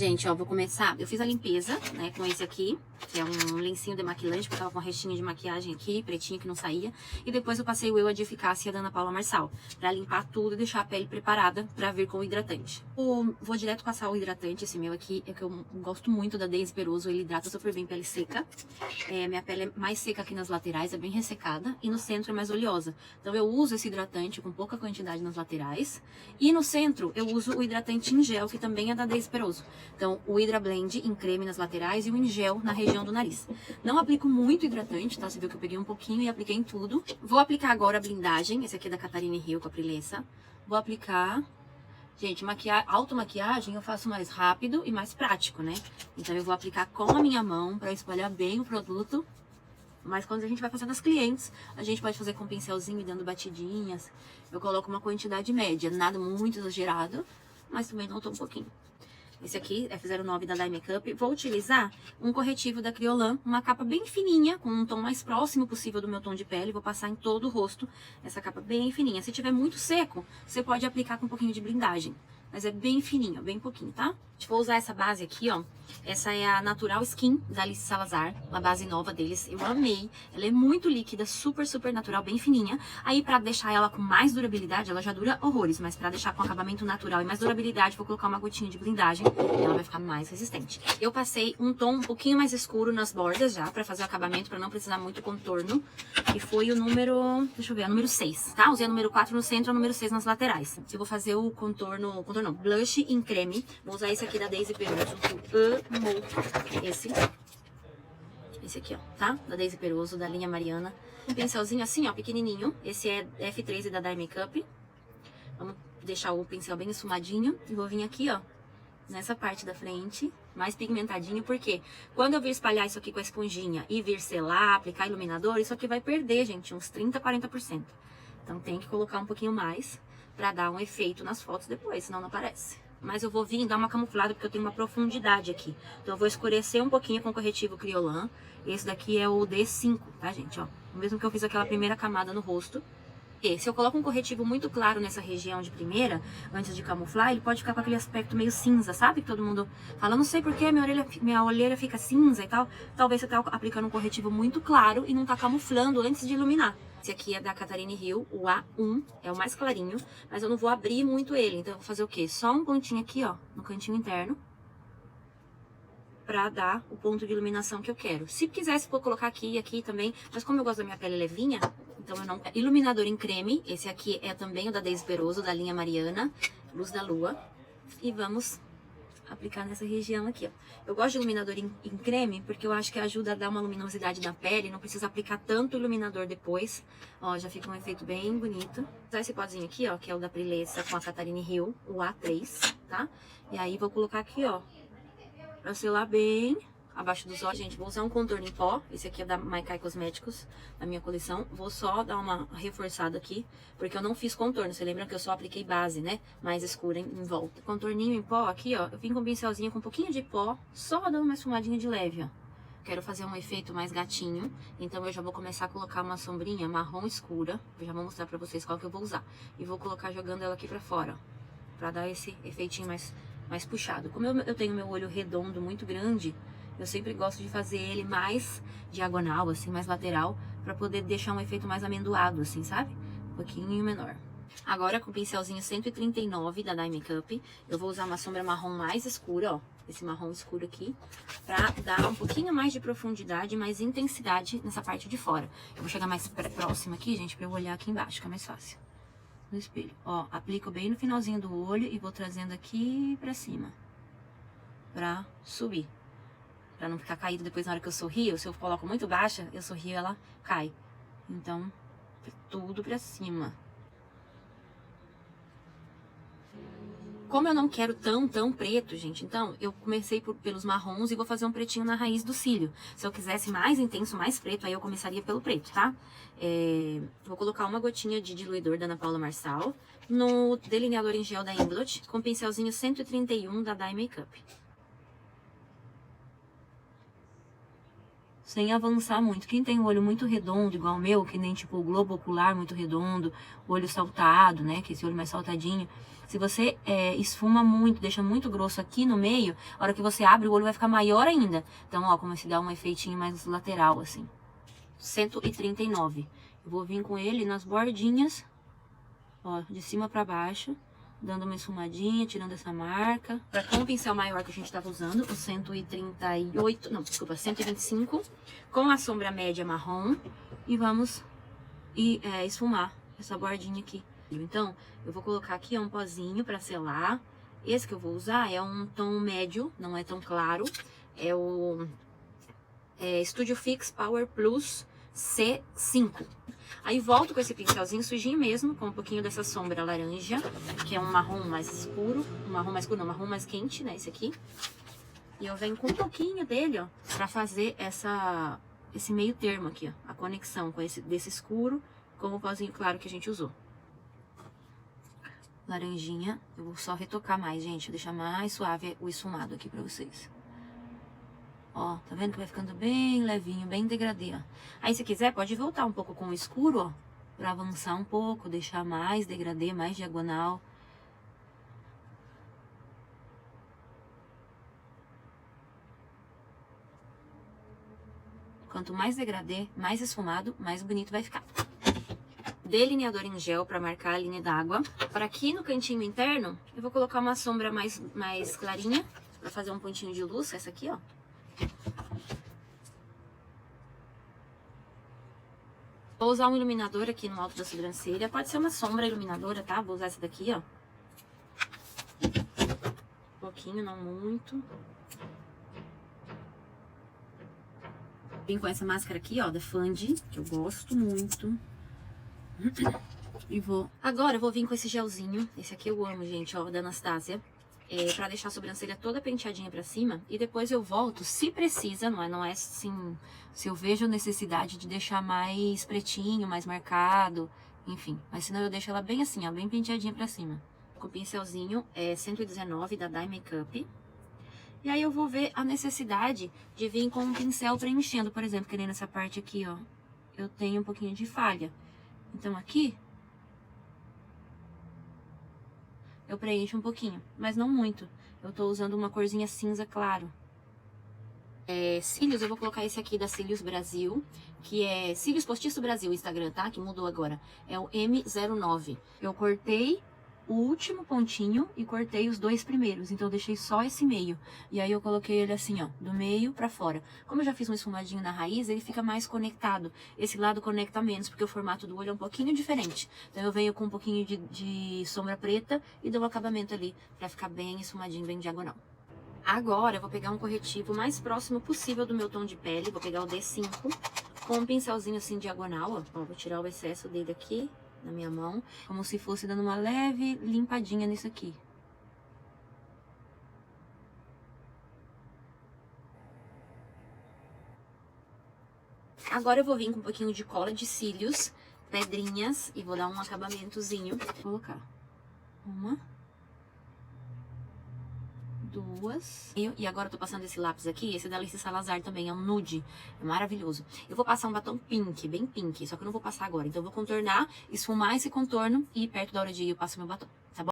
Gente, ó, vou começar. Eu fiz a limpeza, né, com esse aqui, que é um lencinho demaquilante, porque eu tava com restinho de maquiagem aqui, pretinho que não saía. E depois eu passei o Eu de Eficácia da Ana Paula Marçal, pra limpar tudo e deixar a pele preparada pra vir com o hidratante. Vou direto passar o hidratante, esse meu aqui, é que eu gosto muito da Daisy Peroso, ele hidrata super bem pele seca. Minha pele é mais seca aqui nas laterais, é bem ressecada, e no centro é mais oleosa. Então eu uso esse hidratante com pouca quantidade nas laterais, e no centro eu uso o hidratante em gel, que também é da Daisy Peroso. Então, o Hydra Blend em creme nas laterais e o em gel na região do nariz. Não aplico muito hidratante, tá? Você viu que eu peguei um pouquinho e apliquei em tudo. Vou aplicar agora a blindagem. Esse aqui é da Catarina Hill com a Prilessa. Vou aplicar... Gente, automaquiagem eu faço mais rápido e mais prático, né? Então, eu vou aplicar com a minha mão pra espalhar bem o produto. Mas quando a gente vai fazer nas clientes, a gente pode fazer com um pincelzinho e dando batidinhas. Eu coloco uma quantidade média, nada muito exagerado, mas também notou um pouquinho. Esse aqui, F09 da Dye Makeup. Vou utilizar um corretivo da Kryolan, uma capa bem fininha, com um tom mais próximo possível do meu tom de pele. Vou passar em todo o rosto essa capa bem fininha. Se tiver muito seco, você pode aplicar com um pouquinho de blindagem. Mas é bem fininho, bem pouquinho, tá? Vou usar essa base aqui, ó. Essa é a Natural Skin da Alice Salazar, uma base nova deles. Eu amei. Ela é muito líquida, super, super natural, bem fininha. Aí, pra deixar ela com mais durabilidade, ela já dura horrores. Mas pra deixar com acabamento natural e mais durabilidade, vou colocar uma gotinha de blindagem. E ela vai ficar mais resistente. Eu passei um tom um pouquinho mais escuro nas bordas já, pra fazer o acabamento, pra não precisar muito contorno. Que foi o número... deixa eu ver, o número 6, tá? Usei o número 4 no centro e o número 6 nas laterais. Eu vou fazer o contorno não, blush em creme. Vou usar esse aqui da Daisy Peroso, que eu amo. Esse aqui, ó, tá? Da Daisy Peroso, da linha Mariana. Um pincelzinho assim, ó, pequenininho. Esse é F13 da Dye Makeup. Vamos deixar o pincel bem esfumadinho. E vou vir aqui, ó, nessa parte da frente, mais pigmentadinho, porque quando eu vir espalhar isso aqui com a esponjinha e vir selar, aplicar iluminador, isso aqui vai perder, gente, uns 30, 40%. Então tem que colocar um pouquinho mais pra dar um efeito nas fotos depois, senão não aparece. Mas eu vou vir dar uma camuflada, porque eu tenho uma profundidade aqui. Então eu vou escurecer um pouquinho com o corretivo Kryolan. Esse daqui é o D5, tá, gente, ó. O mesmo que eu fiz aquela primeira camada no rosto. E se eu coloco um corretivo muito claro nessa região de primeira, antes de camuflar, ele pode ficar com aquele aspecto meio cinza, sabe? Que todo mundo fala, não sei porquê, minha olheira fica cinza e tal. Talvez você tá aplicando um corretivo muito claro e não tá camuflando antes de iluminar. Esse aqui é da Catarina Hill, o A1, é o mais clarinho, mas eu não vou abrir muito ele, então eu vou fazer o quê? Só um pontinho aqui, ó, no cantinho interno, pra dar o ponto de iluminação que eu quero. Se quisesse, vou colocar aqui e aqui também, mas como eu gosto da minha pele levinha, então eu não... Iluminador em creme, esse aqui é também o da Daisy Peroso, da linha Mariana, Luz da Lua, e vamos aplicar nessa região aqui, ó. Eu gosto de iluminador em creme, porque eu acho que ajuda a dar uma luminosidade na pele, não precisa aplicar tanto iluminador depois. Ó, já fica um efeito bem bonito. Vou usar esse pozinho aqui, ó, que é o da Prilessa com a Catarina Hill, o A3, tá? E aí vou colocar aqui, ó, pra selar bem abaixo dos olhos. Gente, vou usar um contorno em pó. Esse aqui é da Maikai Cosméticos, da minha coleção. Vou só dar uma reforçada aqui, porque eu não fiz contorno. Você lembra que eu só apliquei base, né? Mais escura em volta. Contorninho em pó aqui, ó. Eu vim com um pincelzinho com um pouquinho de pó, só dando uma esfumadinha de leve, ó. Quero fazer um efeito mais gatinho, então eu já vou começar a colocar uma sombrinha marrom escura. Eu já vou mostrar pra vocês qual que eu vou usar. E vou colocar jogando ela aqui pra fora, ó, pra dar esse efeitinho mais puxado. Como eu tenho meu olho redondo muito grande, eu sempre gosto de fazer ele mais diagonal, assim, mais lateral, pra poder deixar um efeito mais amendoado, assim, sabe? Um pouquinho menor. Agora, com o pincelzinho 139 da Dye Makeup, eu vou usar uma sombra marrom mais escura, ó. Esse marrom escuro aqui, pra dar um pouquinho mais de profundidade, mais intensidade nessa parte de fora. Eu vou chegar mais próxima aqui, gente, pra eu olhar aqui embaixo, que é mais fácil. No espelho. Ó, aplico bem no finalzinho do olho e vou trazendo aqui pra cima. Pra subir. Pra não ficar caído depois na hora que eu sorrio. Se eu coloco muito baixa, eu sorrio, ela cai. Então, tudo pra cima. Como eu não quero tão preto, gente, então eu comecei pelos marrons e vou fazer um pretinho na raiz do cílio. Se eu quisesse mais intenso, mais preto, aí eu começaria pelo preto, tá? Vou colocar uma gotinha de diluidor da Ana Paula Marçal no delineador em gel da Inglot, com pincelzinho 131 da Dye Makeup. Sem avançar muito. Quem tem o olho muito redondo, igual o meu, que nem tipo o globo ocular muito redondo, o olho saltado, né, que é esse olho mais saltadinho, Se você esfuma muito, deixa muito grosso aqui no meio, a hora que você abre, o olho vai ficar maior ainda. Então, ó, como se dá um efeitinho mais lateral, assim. 139. Eu vou vir com ele nas bordinhas, ó, de cima pra baixo, dando uma esfumadinha, tirando essa marca. Com o pincel maior que a gente tava usando, o 138, não, desculpa, 125, com a sombra média marrom, e vamos esfumar essa bordinha aqui. Então, eu vou colocar aqui um pozinho pra selar. Esse que eu vou usar é um tom médio, não é tão claro. É o Studio Fix Power Plus C5. Aí volto com esse pincelzinho sujinho mesmo, com um pouquinho dessa sombra laranja, que é um marrom mais escuro. Um marrom mais escuro, não, marrom mais quente, né, esse aqui. E eu venho com um pouquinho dele, ó, pra fazer esse meio termo aqui, ó. A conexão com desse escuro com o pozinho claro que a gente usou. Laranjinha, eu vou só retocar mais, gente, deixar mais suave o esfumado aqui pra vocês. Ó, tá vendo que vai ficando bem levinho, bem degradê, ó. Aí, se quiser, pode voltar um pouco com o escuro, ó, pra avançar um pouco, deixar mais degradê, mais diagonal. Quanto mais degradê, mais esfumado, mais bonito vai ficar. Delineador em gel para marcar a linha d'água. Para aqui no cantinho interno, eu vou colocar uma sombra mais clarinha, para fazer um pontinho de luz, essa aqui, ó. Vou usar um iluminador aqui no alto da sobrancelha, pode ser uma sombra iluminadora, tá? Vou usar essa daqui, ó. Um pouquinho, não muito. Vim com essa máscara aqui, ó, da Fandi, que eu gosto muito. E agora eu vou vir com esse gelzinho, esse aqui eu amo, gente, ó, da Anastasia, pra deixar a sobrancelha toda penteadinha pra cima, e depois eu volto, se precisa, não é assim, se eu vejo necessidade de deixar mais pretinho, mais marcado, enfim, mas senão eu deixo ela bem assim, ó, bem penteadinha pra cima. Com o pincelzinho 119 da Dye Makeup, e aí eu vou ver a necessidade de vir com um pincel preenchendo, por exemplo, que nem nessa parte aqui, ó, eu tenho um pouquinho de falha. Então, aqui, eu preencho um pouquinho, mas não muito. Eu tô usando uma corzinha cinza claro. Cílios, eu vou colocar esse aqui da Cílios Brasil, que é Cílios Postiço Brasil, Instagram, tá? Que mudou agora. É o M09. Eu cortei o último pontinho e cortei os dois primeiros, então eu deixei só esse meio. E aí eu coloquei ele assim, ó, do meio pra fora. Como eu já fiz um esfumadinho na raiz, ele fica mais conectado. Esse lado conecta menos, porque o formato do olho é um pouquinho diferente. Então eu venho com um pouquinho de sombra preta e dou um acabamento ali, pra ficar bem esfumadinho, bem diagonal. Agora eu vou pegar um corretivo mais próximo possível do meu tom de pele, vou pegar o D5, com um pincelzinho assim diagonal, ó, vou tirar o excesso dele aqui na minha mão, como se fosse dando uma leve limpadinha nisso aqui. Agora eu vou vir com um pouquinho de cola de cílios, pedrinhas, e vou dar um acabamentozinho. Vou colocar uma, duas, e agora eu tô passando esse lápis aqui, esse da Alice Salazar também, é um nude, é maravilhoso. Eu vou passar um batom pink, bem pink, só que eu não vou passar agora, então eu vou contornar, esfumar esse contorno e perto da hora de ir eu passo meu batom, tá bom?